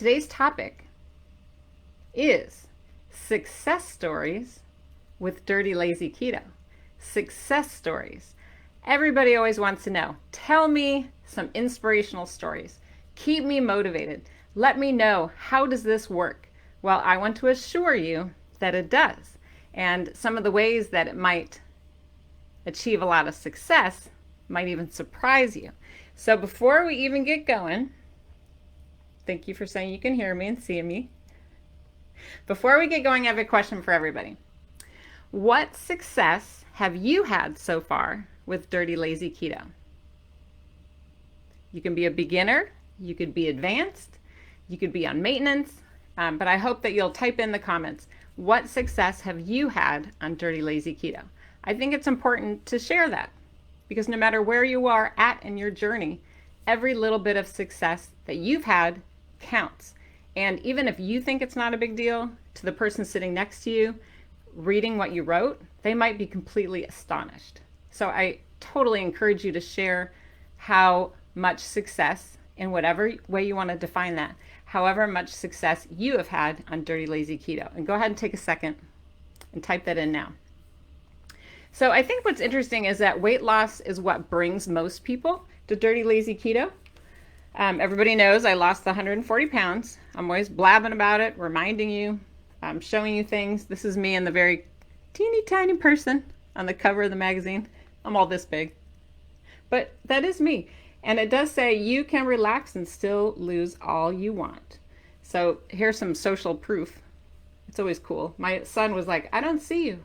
today's topic is success stories with dirty, lazy keto. Success stories. Everybody always wants to know. Tell me some inspirational stories. Keep me motivated. Let me know, how does this work? Well, I want to assure you that it does. And some of the ways that it might achieve a lot of success might even surprise you. So before we even get going, thank you for saying you can hear me and see me. Before we get going, I have a question for everybody. What success have you had so far with dirty, lazy keto? You can be a beginner, you could be advanced, you could be on maintenance, but I hope that you'll type in the comments, what success have you had on dirty, lazy keto? I think it's important to share that because no matter where you are at in your journey, every little bit of success that you've had counts. And even if you think it's not a big deal, to the person sitting next to you, reading what you wrote, they might be completely astonished. So I totally encourage you to share how much success, in whatever way you want to define that, however much success you have had on dirty, lazy keto. And go ahead and take a second and type that in now. So I think what's interesting is that weight loss is what brings most people to dirty, lazy keto. Everybody knows I lost the 140 pounds. I'm always blabbing about it, reminding you, showing you things. This is me in the very teeny tiny person on the cover of the magazine. I'm all this big. But that is me. And it does say you can relax and still lose all you want. So here's some social proof. It's always cool. My son was like, I don't see you.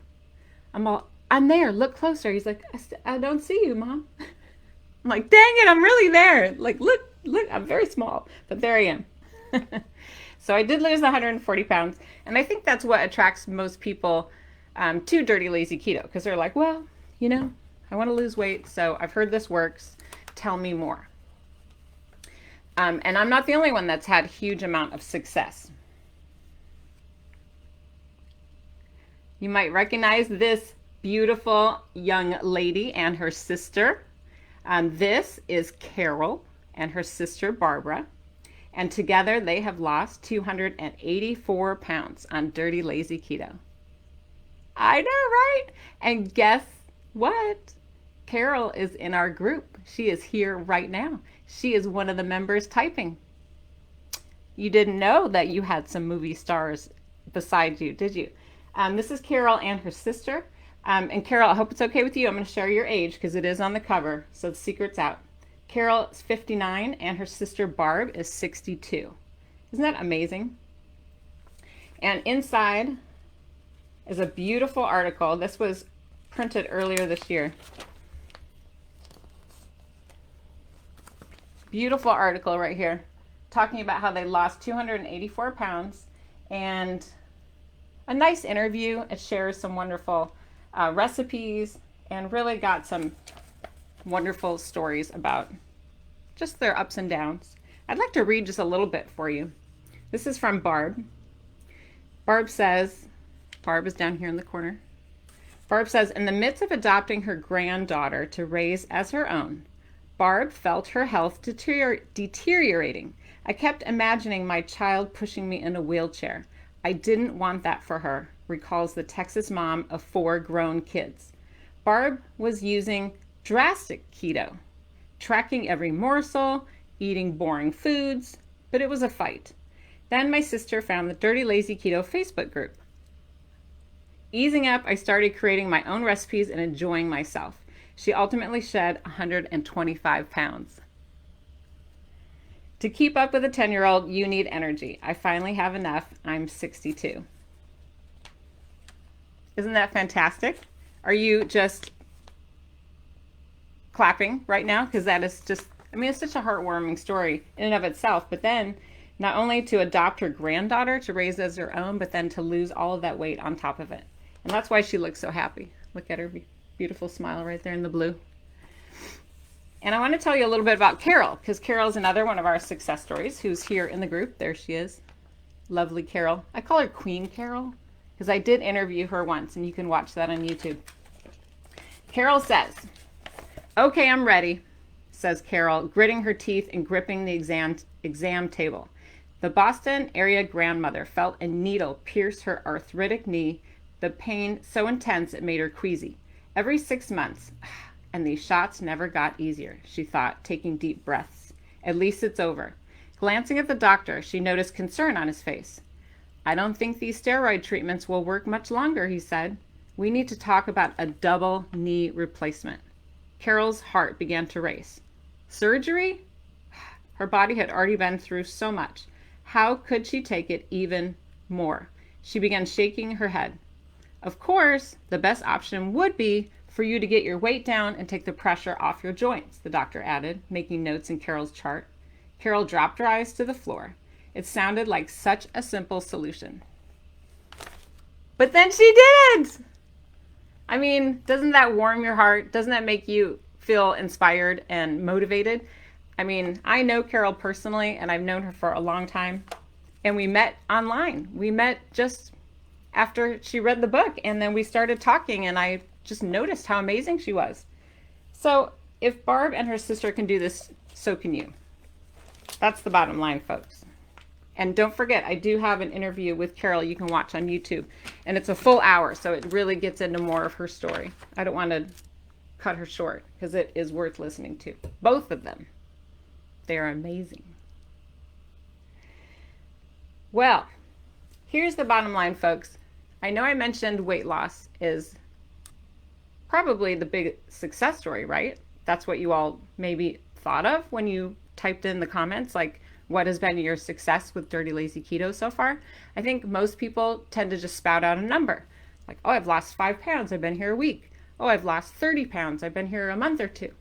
I'm there, look closer. He's like, I don't see you, Mom. I'm like, dang it, I'm really there. Like, look, I'm very small, but there I am. So I did lose 140 pounds. And I think that's what attracts most people to dirty, lazy keto. Because they're like, well, I want to lose weight. So I've heard this works. Tell me more. And I'm not the only one that's had a huge amount of success. You might recognize this beautiful young lady and her sister. This is Carol and her sister Barbara. And together they have lost 284 pounds on dirty, lazy keto. I know, right? And guess what? Carol is in our group. She is here right now. She is one of the members typing. You didn't know that you had some movie stars beside you, did you? This is Carol and her sister. And Carol, I hope it's okay with you. I'm going to share your age because it is on the cover, so the secret's out. Carol is 59 and her sister Barb is 62. Isn't that amazing? And inside is a beautiful article. This was printed earlier this year. Beautiful article right here talking about how they lost 284 pounds and a nice interview. It shares some wonderful recipes and really got some wonderful stories about just their ups and downs. I'd like to read just a little bit for you. This is from Barb. Barb says, Barb is down here in the corner. Barb says, in the midst of adopting her granddaughter to raise as her own, Barb felt her health deteriorating. I kept imagining my child pushing me in a wheelchair. I didn't want that for her, recalls the Texas mom of 4 grown kids. Barb was using drastic keto, tracking every morsel, eating boring foods, but it was a fight. Then my sister found the Dirty Lazy Keto Facebook group. Easing up, I started creating my own recipes and enjoying myself. She ultimately shed 125 pounds. To keep up with a 10-year-old, you need energy. I finally have enough. I'm 62. Isn't that fantastic? Are you just clapping right now? Because that is just, it's such a heartwarming story in and of itself. But then not only to adopt her granddaughter to raise as her own, but then to lose all of that weight on top of it. And that's why she looks so happy. Look at her beautiful smile right there in the blue. And I want to tell you a little bit about Carol, because Carol is another one of our success stories who's here in the group. There she is. Lovely Carol. I call her Queen Carol because I did interview her once, and you can watch that on YouTube. Carol says, okay, I'm ready, says Carol, gritting her teeth and gripping the exam table. The Boston area grandmother felt a needle pierce her arthritic knee, the pain so intense it made her queasy. Every 6 months, and these shots never got easier, she thought, taking deep breaths. At least it's over. Glancing at the doctor, she noticed concern on his face. I don't think these steroid treatments will work much longer, he said. We need to talk about a double knee replacement. Carol's heart began to race. Surgery? Her body had already been through so much. How could she take it even more? She began shaking her head. Of course, the best option would be for you to get your weight down and take the pressure off your joints, the doctor added, making notes in Carol's chart. Carol dropped her eyes to the floor. It sounded like such a simple solution. But then she did! I mean, doesn't that warm your heart? Doesn't that make you feel inspired and motivated? I mean, I know Carol personally, and I've known her for a long time. And we met online. We met just after she read the book, and then we started talking, and I just noticed how amazing she was. So if Barb and her sister can do this, so can you. That's the bottom line, folks. And don't forget, I do have an interview with Carol you can watch on YouTube. And it's a full hour, so it really gets into more of her story. I don't want to cut her short because it is worth listening to. Both of them. They are amazing. Well, here's the bottom line, folks. I know I mentioned weight loss is probably the big success story, right? That's what you all maybe thought of when you typed in the comments, like, what has been your success with Dirty Lazy Keto so far? I think most people tend to just spout out a number. Like, oh, I've lost 5 pounds. I've been here a week. Oh, I've lost 30 pounds. I've been here a month or two.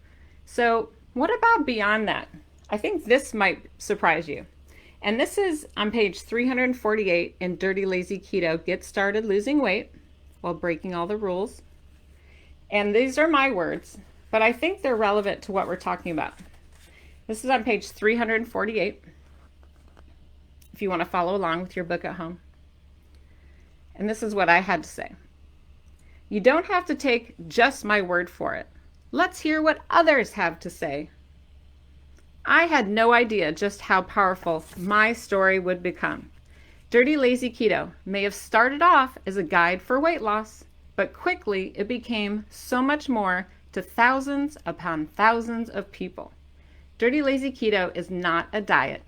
So what about beyond that? I think this might surprise you. And this is on page 348 in Dirty Lazy Keto, Get Started Losing Weight While Breaking All the Rules. And these are my words, but I think they're relevant to what we're talking about. This is on page 348. If you want to follow along with your book at home. And this is what I had to say. You don't have to take just my word for it. Let's hear what others have to say. I had no idea just how powerful my story would become. Dirty Lazy Keto may have started off as a guide for weight loss, but quickly it became so much more to thousands upon thousands of people. Dirty Lazy Keto is not a diet.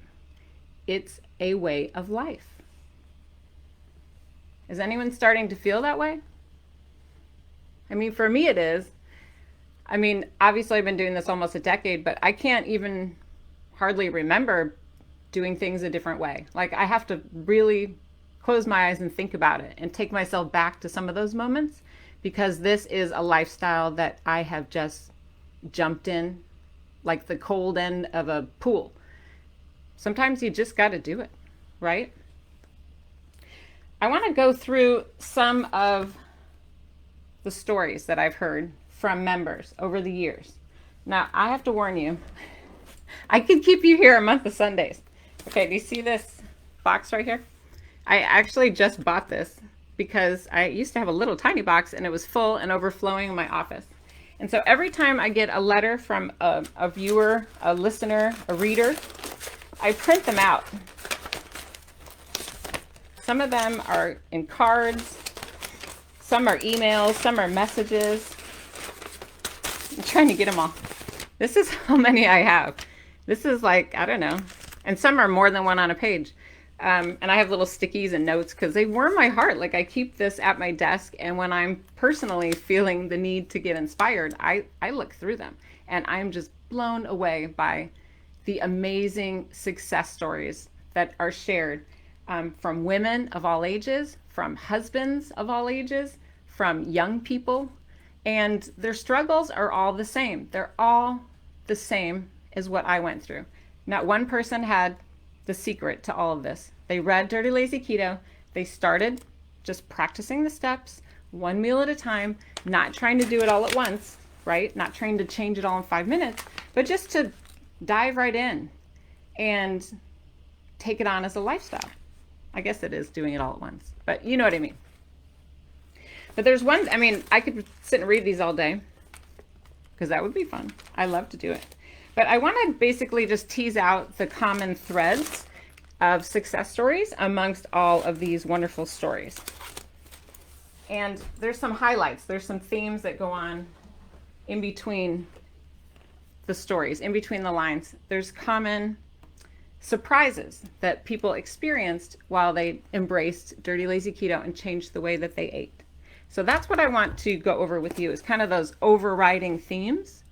It's a way of life. Is anyone starting to feel that way? I mean, for me it is. I mean, obviously I've been doing this almost a decade, but I can't even hardly remember doing things a different way. Like, I have to really close my eyes and think about it and take myself back to some of those moments, because this is a lifestyle that I have just jumped in like the cold end of a pool. Sometimes you just got to do it, right? I want to go through some of the stories that I've heard from members over the years. Now, I have to warn you, I could keep you here a month of Sundays. Okay, do you see this box right here? I actually just bought this because I used to have a little tiny box and it was full and overflowing in my office. And so every time I get a letter from a viewer, a listener, a reader, I print them out. Some of them are in cards, some are emails, some are messages. I'm trying to get them all. This is how many I have. This is like, I don't know. And some are more than one on a page. And I have little stickies and notes because they warm my heart. Like, I keep this at my desk, and when I'm personally feeling the need to get inspired, I look through them, and I'm just blown away by the amazing success stories that are shared from women of all ages, from husbands of all ages, from young people, and their struggles are all the same. They're all the same as what I went through. Not one person had the secret to all of this. They read Dirty Lazy Keto. They started just practicing the steps, one meal at a time, not trying to do it all at once, right? Not trying to change it all in 5 minutes, but just to dive right in and take it on as a lifestyle. I guess it is doing it all at once, but you know what I mean. But there's one, I mean, I could sit and read these all day because that would be fun. I love to do it. But I want to basically just tease out the common threads of success stories amongst all of these wonderful stories. And there's some highlights. There's some themes that go on in between the stories, in between the lines. There's common surprises that people experienced while they embraced Dirty Lazy Keto and changed the way that they ate. So that's what I want to go over with you, is kind of those overriding themes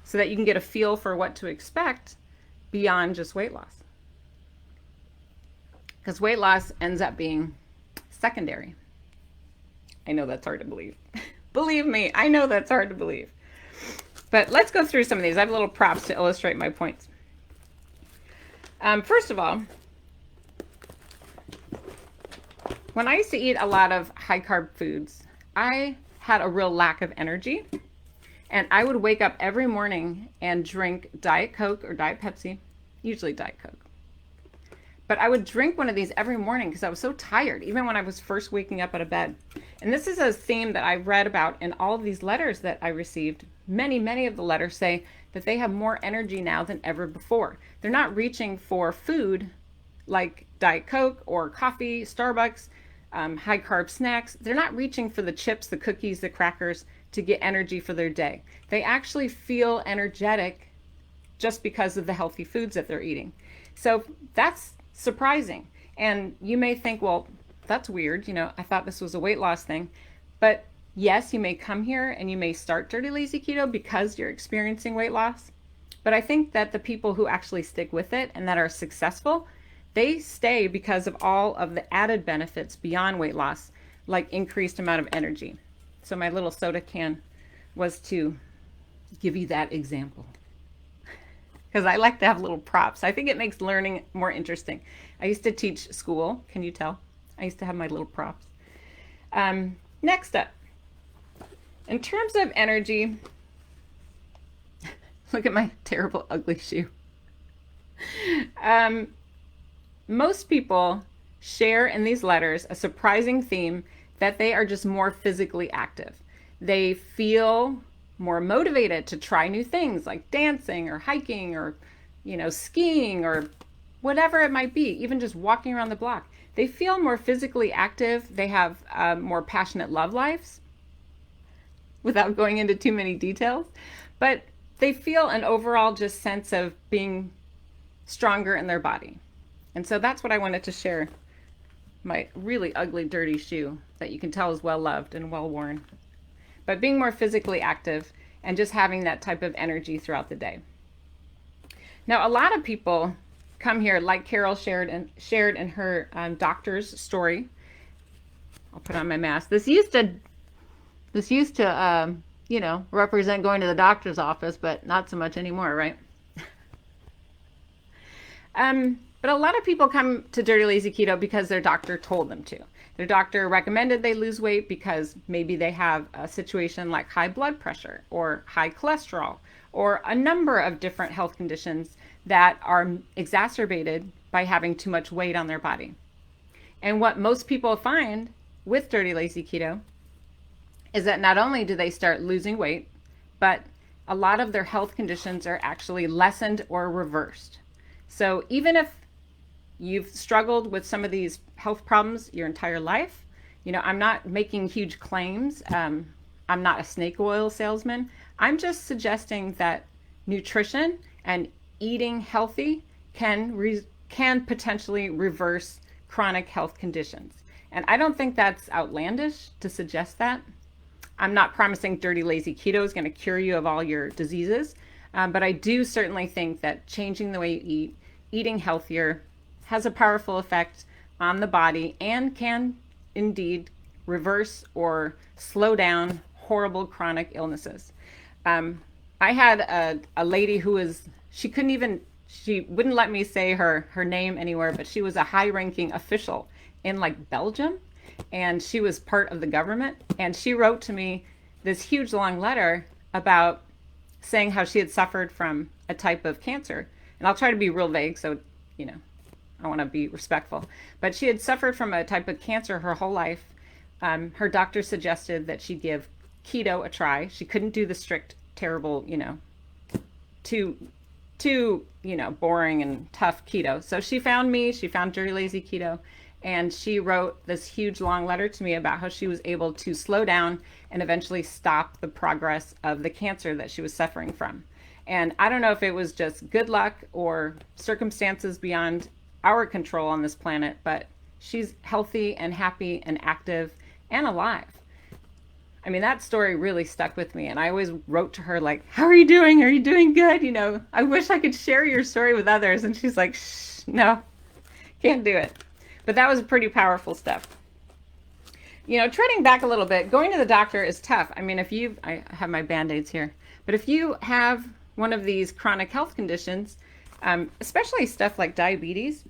so that you can get a feel for what to expect beyond just weight loss. Because weight loss ends up being secondary. I know that's hard to believe. Believe me, I know that's hard to believe. But let's go through some of these. I have little props to illustrate my points. First of all, when I used to eat a lot of high carb foods, I had a real lack of energy, and I would wake up every morning and drink Diet Coke or Diet Pepsi, usually Diet Coke. But I would drink one of these every morning because I was so tired, even when I was first waking up out of bed. And this is a theme that I read about in all of these letters that I received. Many of the letters say that they have more energy now than ever before. They're not reaching for food like Diet Coke or coffee, Starbucks, high carb snacks. They're not reaching for the chips, the cookies, the crackers to get energy for their day. They actually feel energetic just because of the healthy foods that they're eating. So that's surprising. And you may think, well, that's weird. You know, I thought this was a weight loss thing. But yes, you may come here and you may start Dirty Lazy Keto because you're experiencing weight loss. But I think that the people who actually stick with it and that are successful, they stay because of all of the added benefits beyond weight loss, like increased amount of energy. So my little soda can was to give you that example, because I like to have little props. I think it makes learning more interesting. I used to teach school. Can you tell? I used to have my little props. Next up, in terms of energy, look at my terrible, ugly shoe. Most people share in these letters a surprising theme that they are just more physically active. They feel more motivated to try new things like dancing or hiking or, skiing or whatever it might be, even just walking around the block. They feel more physically active. They have more passionate love lives, without going into too many details, but they feel an overall just sense of being stronger in their body. And so that's what I wanted to share, my really ugly, dirty shoe that you can tell is well loved and well worn. But being more physically active and just having that type of energy throughout the day. Now, a lot of people come here, like Carol shared in her doctor's story. I'll put on my mask. This used to represent going to the doctor's office, but not so much anymore, right? But a lot of people come to Dirty Lazy Keto because their doctor told them to. Their doctor recommended they lose weight because maybe they have a situation like high blood pressure or high cholesterol or a number of different health conditions that are exacerbated by having too much weight on their body. And what most people find with Dirty Lazy Keto is that not only do they start losing weight, but a lot of their health conditions are actually lessened or reversed. So even if you've struggled with some of these health problems your entire life, I'm not making huge claims. I'm not a snake oil salesman. I'm just suggesting that nutrition and eating healthy can potentially reverse chronic health conditions. And I don't think that's outlandish to suggest that. I'm not promising Dirty Lazy Keto is going to cure you of all your diseases, but I do certainly think that changing the way you eat, eating healthier, has a powerful effect on the body and can indeed reverse or slow down horrible chronic illnesses. I had a lady who she wouldn't let me say her name anywhere, but she was a high-ranking official in like Belgium, and she was part of the government, and she wrote to me this huge long letter about saying how she had suffered from a type of cancer. And I'll try to be real vague, so I want to be respectful. But she had suffered from a type of cancer her whole life. Her doctor suggested that she give keto a try. She couldn't do the strict, terrible, too, boring and tough keto. So she found me, she found Dirty Lazy Keto, and she wrote this huge long letter to me about how she was able to slow down and eventually stop the progress of the cancer that she was suffering from. And I don't know if it was just good luck or circumstances beyond our control on this planet, but she's healthy and happy and active and alive. I mean, that story really stuck with me. And I always wrote to her like, how are you doing? Are you doing good? I wish I could share your story with others. And she's like, shh, no, can't do it. But that was pretty powerful stuff. Treading back a little bit, going to the doctor is tough. I mean, I have my Band-Aids here, but if you have one of these chronic health conditions, especially stuff like diabetes,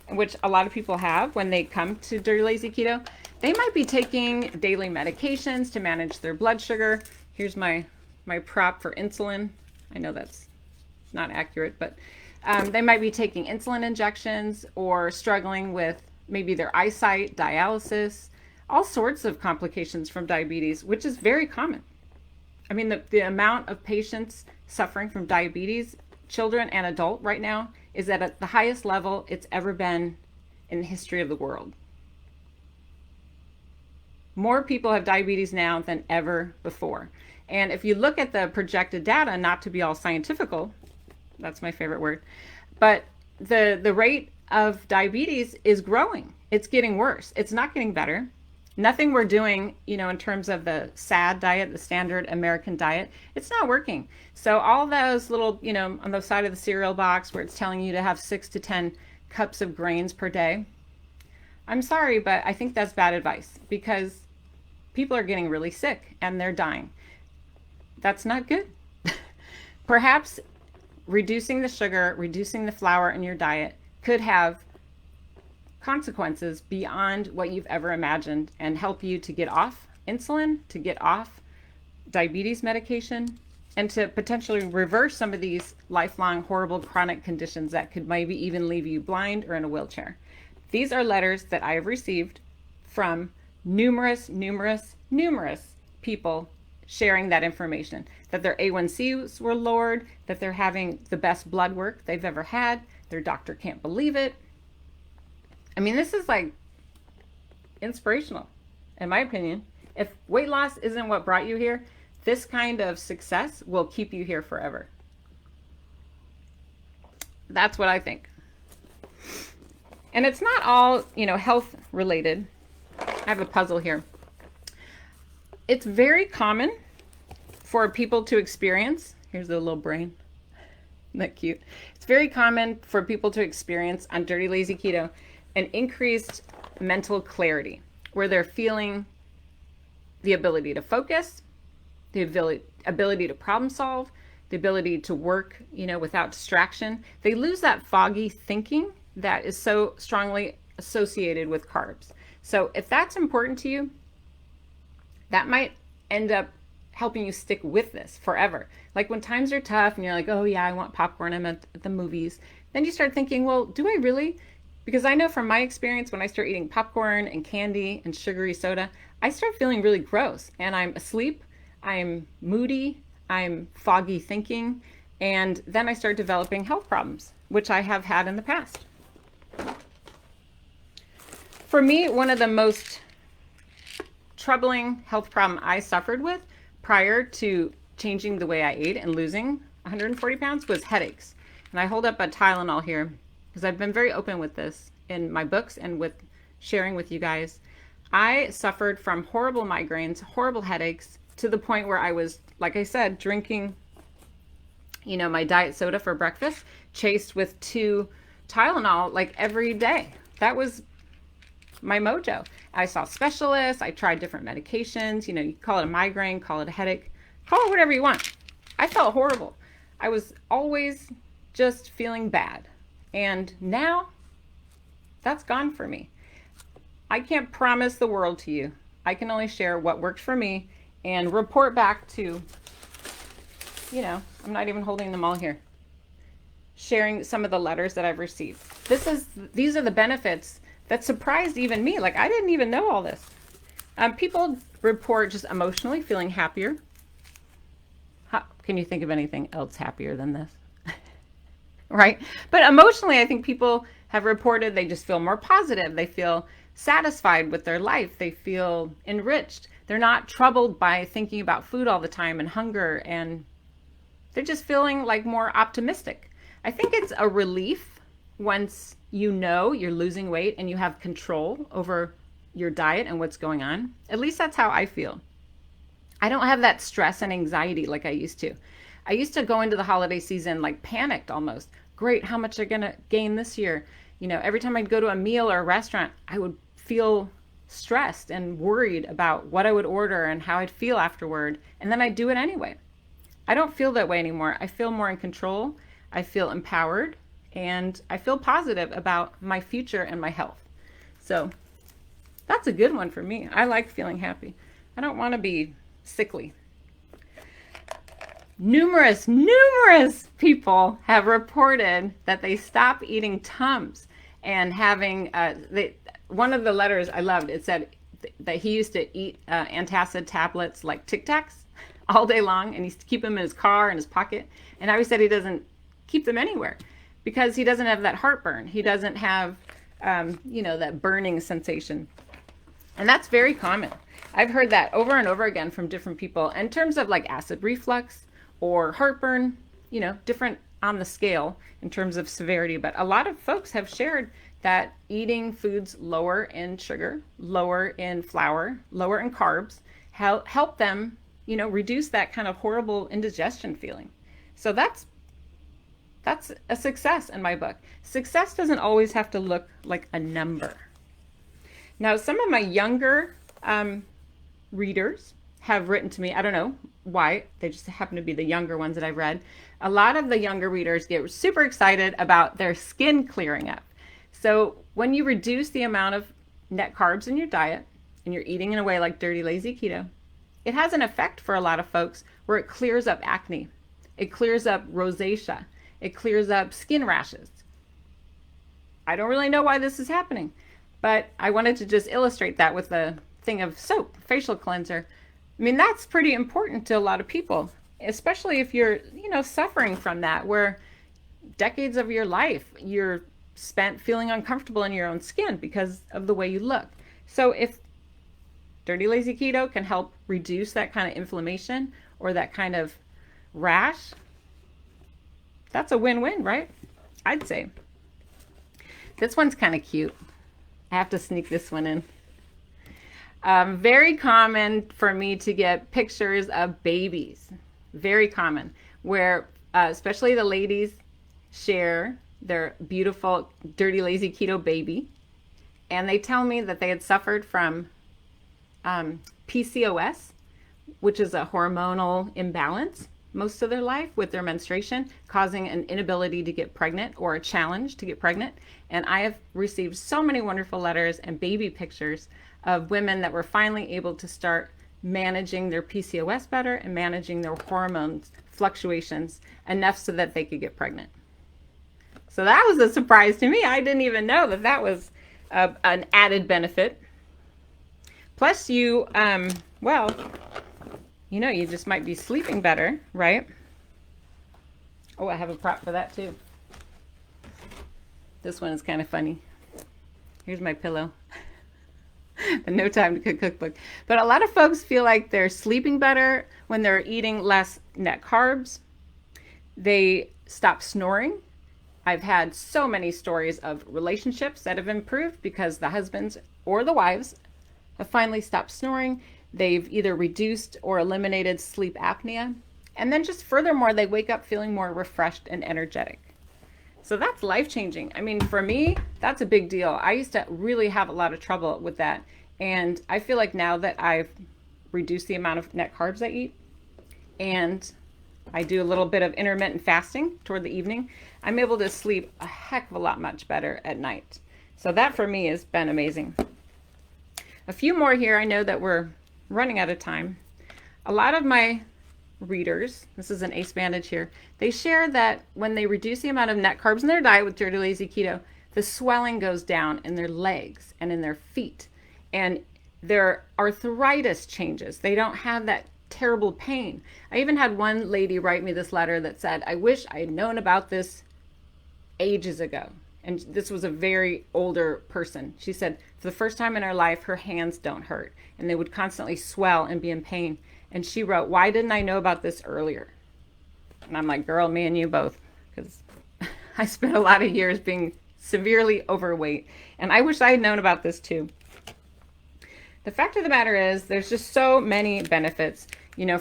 which a lot of people have when they come to Dirty Lazy Keto, they might be taking daily medications to manage their blood sugar. Here's my prop for insulin. I know that's not accurate, but they might be taking insulin injections or struggling with maybe their eyesight, dialysis, all sorts of complications from diabetes, which is very common. I mean, the amount of patients suffering from diabetes, children and adult right now, is at the highest level it's ever been in the history of the world. More people have diabetes now than ever before. And if you look at the projected data, not to be all scientifical, that's my favorite word, but the rate of diabetes is growing. It's getting worse. It's not getting better. Nothing we're doing, in terms of the SAD diet, the standard American diet, it's not working. So all those little, on the side of the cereal box where it's telling you to have 6 to 10 cups of grains per day, I'm sorry, but I think that's bad advice because people are getting really sick and they're dying. That's not good. Perhaps reducing the sugar, reducing the flour in your diet could have consequences beyond what you've ever imagined and help you to get off insulin, to get off diabetes medication, and to potentially reverse some of these lifelong horrible chronic conditions that could maybe even leave you blind or in a wheelchair. These are letters that I have received from numerous people sharing that information, that their A1Cs were lowered, that they're having the best blood work they've ever had. Their doctor can't believe it. I mean, this is like inspirational, in my opinion. If weight loss isn't what brought you here, this kind of success will keep you here forever. That's what I think. And it's not all, health related. I have a puzzle here. It's very common for people to experience, here's the little brain, isn't that cute? It's very common for people to experience on Dirty Lazy Keto an increased mental clarity, where they're feeling the ability to focus, the ability to problem solve, the ability to work, without distraction. They lose that foggy thinking that is so strongly associated with carbs. So if that's important to you, that might end up helping you stick with this forever. Like when times are tough and you're like, oh yeah, I want popcorn, I'm at the movies. Then you start thinking, well, do I really? Because I know from my experience, when I start eating popcorn and candy and sugary soda, I start feeling really gross and I'm asleep, I'm moody, I'm foggy thinking, and then I start developing health problems, which I have had in the past. For me, one of the most troubling health problem I suffered with prior to changing the way I ate and losing 140 pounds was headaches. And I hold up a Tylenol here because I've been very open with this in my books and with sharing with you guys. I suffered from horrible migraines, horrible headaches, to the point where I was, like I said, drinking, my diet soda for breakfast, chased with 2 Tylenol like every day. That was my mojo. I saw specialists. I tried different medications. You call it a migraine, call it a headache, call it whatever you want. I felt horrible. I was always just feeling bad. And now that's gone for me. I can't promise the world to you. I can only share what worked for me and report back to, I'm not even holding them all here, sharing some of the letters that I've received. These are the benefits that surprised even me. Like, I didn't even know all this. People report just emotionally feeling happier. Can you think of anything else happier than this? right? But emotionally, I think people have reported they just feel more positive. They feel satisfied with their life. They feel enriched. They're not troubled by thinking about food all the time and hunger, and they're just feeling like more optimistic. I think it's a relief once you know you're losing weight and you have control over your diet and what's going on. At least that's how I feel. I don't have that stress and anxiety like I used to. I used to go into the holiday season like panicked almost. Great, how much are going to gain this year? You know, every time I'd go to a meal or a restaurant, I would feel stressed and worried about what I would order and how I'd feel afterward. And then I'd do it anyway. I don't feel that way anymore. I feel more in control. I feel empowered, and I feel positive about my future and my health. So that's a good one for me. I like feeling happy. I don't want to be sickly. Numerous people have reported that they stop eating Tums and having, one of the letters I loved, it said that he used to eat antacid tablets like Tic Tacs all day long, and he used to keep them in his car, in his pocket. And now he said he doesn't keep them anywhere because he doesn't have that heartburn. He doesn't have, that burning sensation. And that's very common. I've heard that over and over again from different people in terms of like acid reflux or heartburn, different on the scale in terms of severity. But a lot of folks have shared that eating foods lower in sugar, lower in flour, lower in carbs, help them, reduce that kind of horrible indigestion feeling. So that's a success in my book. Success doesn't always have to look like a number. Now, some of my younger readers have written to me. I don't know why. They just happen to be the younger ones that I've read. A lot of the younger readers get super excited about their skin clearing up. So when you reduce the amount of net carbs in your diet and you're eating in a way like Dirty Lazy Keto, it has an effect for a lot of folks where it clears up acne. It clears up rosacea. It clears up skin rashes. I don't really know why this is happening, but I wanted to just illustrate that with a thing of soap, facial cleanser. I mean, that's pretty important to a lot of people, especially if you're, suffering from that, where decades of your life you're spent feeling uncomfortable in your own skin because of the way you look. So if Dirty Lazy Keto can help reduce that kind of inflammation or that kind of rash, that's a win-win, right? I'd say. This one's kind of cute. I have to sneak this one in. Very common for me to get pictures of babies. Very common, where especially the ladies share their beautiful Dirty Lazy Keto baby, and they tell me that they had suffered from PCOS, which is a hormonal imbalance most of their life with their menstruation, causing an inability to get pregnant or a challenge to get pregnant. And I have received so many wonderful letters and baby pictures of women that were finally able to start managing their PCOS better and managing their hormones fluctuations enough so that they could get pregnant. So that was a surprise to me. I didn't even know that was an added benefit. Plus you just might be sleeping better, right? Oh, I have a prop for that too. This one is kind of funny. Here's my pillow. The No Time to Cook cookbook. But a lot of folks feel like they're sleeping better when they're eating less net carbs. They stop snoring. I've had so many stories of relationships that have improved because the husbands or the wives have finally stopped snoring. They've either reduced or eliminated sleep apnea. And then just furthermore, they wake up feeling more refreshed and energetic. So that's life-changing. I mean, for me, that's a big deal. I used to really have a lot of trouble with that. And I feel like now that I've reduced the amount of net carbs I eat, and I do a little bit of intermittent fasting toward the evening, I'm able to sleep a heck of a lot much better at night. So that for me has been amazing. A few more here. I know that we're running out of time. A lot of my readers, this is an Ace Bandage here, they share that when they reduce the amount of net carbs in their diet with Dirty Lazy Keto, the swelling goes down in their legs and in their feet, and their arthritis changes. They don't have that terrible pain. I even had one lady write me this letter that said, I wish I had known about this ages ago. And this was a very older person. She said for the first time in her life, her hands don't hurt and they would constantly swell and be in pain. And she wrote, "Why didn't I know about this earlier?" And I'm like, girl, me and you both, because I spent a lot of years being severely overweight. And I wish I had known about this too. The fact of the matter is there's just so many benefits,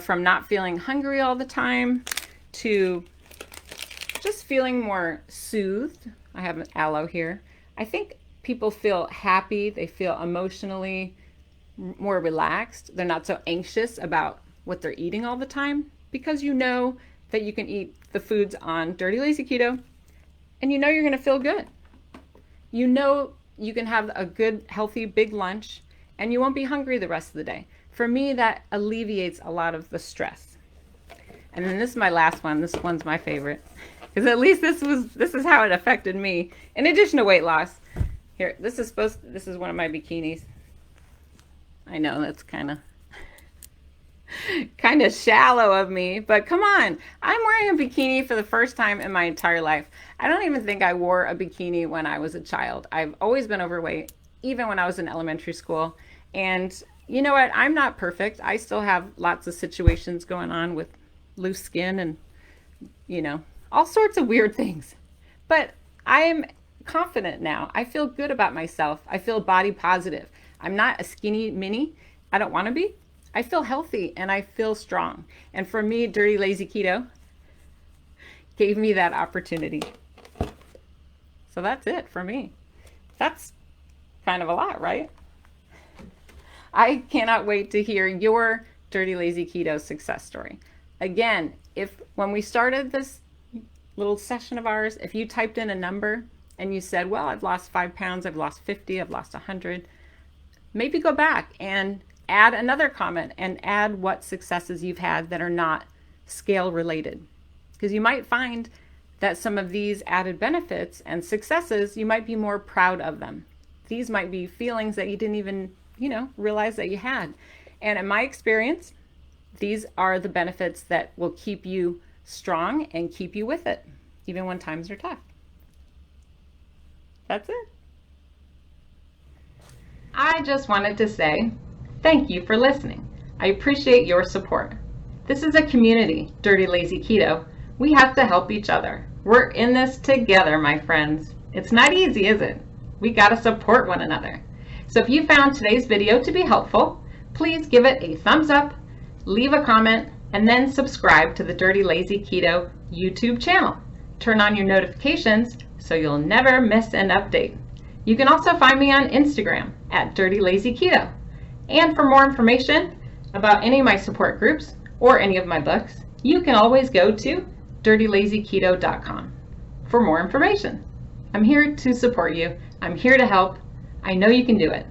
from not feeling hungry all the time to just feeling more soothed. I have an aloe here. I think people feel happy. They feel emotionally more relaxed. They're not so anxious about what they're eating all the time because you know that you can eat the foods on Dirty Lazy Keto and you're going to feel good. You know you can have a good, healthy, big lunch and you won't be hungry the rest of the day. For me, that alleviates a lot of the stress. And then this is my last one. This one's my favorite because at least this is how it affected me. In addition to weight loss, here, this is one of my bikinis. I know that's kind of shallow of me, but come on. I'm wearing a bikini for the first time in my entire life. I don't even think I wore a bikini when I was a child. I've always been overweight, even when I was in elementary school. And you know what? I'm not perfect. I still have lots of situations going on with loose skin and, all sorts of weird things. But I am confident now. I feel good about myself. I feel body positive. I'm not a skinny mini. I don't want to be. I feel healthy and I feel strong. And for me, Dirty Lazy Keto gave me that opportunity. So that's it for me. That's kind of a lot, right? I cannot wait to hear your Dirty Lazy Keto success story. Again, when we started this little session of ours, if you typed in a number and you said, well, I've lost 5 pounds, I've lost 50, I've lost 100, maybe go back and add another comment and add what successes you've had that are not scale related. Because you might find that some of these added benefits and successes, you might be more proud of them. These might be feelings that you didn't even, realize that you had. And in my experience, these are the benefits that will keep you strong and keep you with it, even when times are tough. That's it. I just wanted to say thank you for listening. I appreciate your support. This is a community, Dirty Lazy Keto. We have to help each other. We're in this together, my friends. It's not easy, is it? We gotta support one another. So if you found today's video to be helpful, please give it a thumbs up, leave a comment, and then subscribe to the Dirty Lazy Keto YouTube channel. Turn on your notifications so you'll never miss an update. You can also find me on Instagram at Dirty Lazy Keto. And for more information about any of my support groups or any of my books, you can always go to dirtylazyketo.com for more information. I'm here to support you. I'm here to help. I know you can do it.